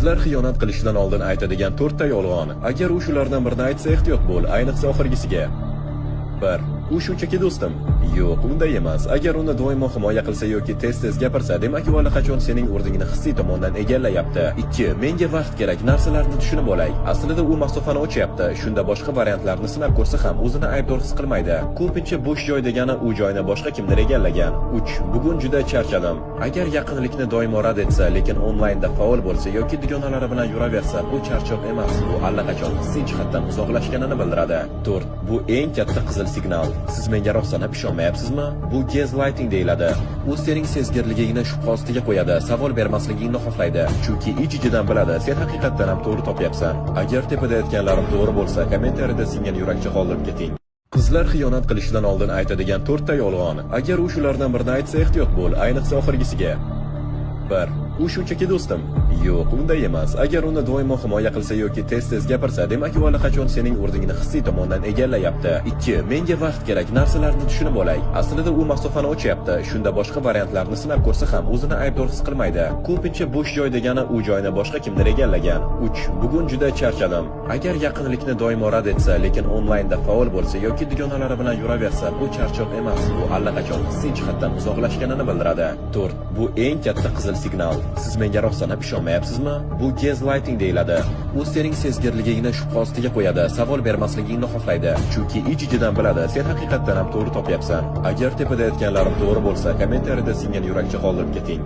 Qizlar xiyonat qilishdan oldin aytadigan 4 ta yolg'on. Agar u shulardan birini aytsa, ehtiyot bo'l, ayniqsa oxirgisiga. 1. U shunchaki do'stim. Yo'q, unday emas. Agar uni doimo himoya qilsa yoki tez-tez gapirsa, demak u allaqachon sening o'rningni hissiy tomondan egallayapti. 2. Menga vaqt kerak, narsalarni tushunib olay. Aslida u masofani ochyapti. Shunda boshqa variantlarni sinab ko'rsa ham o'zini aybdor his qilmaydi. Ko'pincha bo'sh joy degani u joyni boshqa kimdir egallagan. 3. Bugun juda charchadim. Agar yaqinlikni doimo rad etsa, lekin onlaynda faol bo'lsa yoki dugonalari bilan yuraversa, bu charchoq emas. Bu allaqachon hissiy jihatdan uzoqlashganini bildiradi. 4. Bu eng katta qizil signal. Siz menga rostlanib ishonmayapsizmi? Bu gaslighting deyiladi. U sening sezgirligingni shubha ostiga qo'yadi, savol bermasligingni xohlaydi. Chunki ich-ichidan biladi, sen haqiqatdan ham to'g'ri topyapsan. Agar tepada aytganlarim to'g'ri bo'lsa, kommentariyada singan yurakcha qoldirib keting. Qizlar xiyonat qilishdan oldin aytadigan 4 ta yolg'on. Agar u shulardan birini aytsa, ehtiyot bo'l, ayniqsa oxirgisiga. 1. U shunchaki do'stim. Yo'q, unday emas. Agar uni doimo himoya qilsa yoki tez-tez gapirsa, demak u allaqachon sening o'rningni hissiy tomondan egallayapti. 2. Menga vaqt kerak, narsalarni tushunib olay. Aslida u masofani ochyapti. Shunda boshqa variantlarni sinab ko'rsa ham o'zini aybdor his qilmaydi. Ko'pincha bo'sh joy degani u joyni boshqa kimdir egallagan. 3. Bugun juda charchadim. Agar yaqinlikni doimo rad etsa, lekin onlaynda faol bo'lsa yoki dugonalari bilan yuraversa, bu charchoq emas. Bu allaqachon hissiy jihatdan uzoqlashganini bildiradi. 4. Bu eng katta qizil signal. Siz menga rostlanib ishonmayapsizmi? Bu gaslighting deyiladi. U sening sezgirligingni shubha ostiga qo'yadi, savol bermasligingni xohlaydi. Chunki ich-ichidan biladi, sen haqiqatdan ham to'g'ri topyapsan. Agar tepada aytganlarim to'g'ri bo'lsa, kommentariyada singan yurakcha qoldirib keting.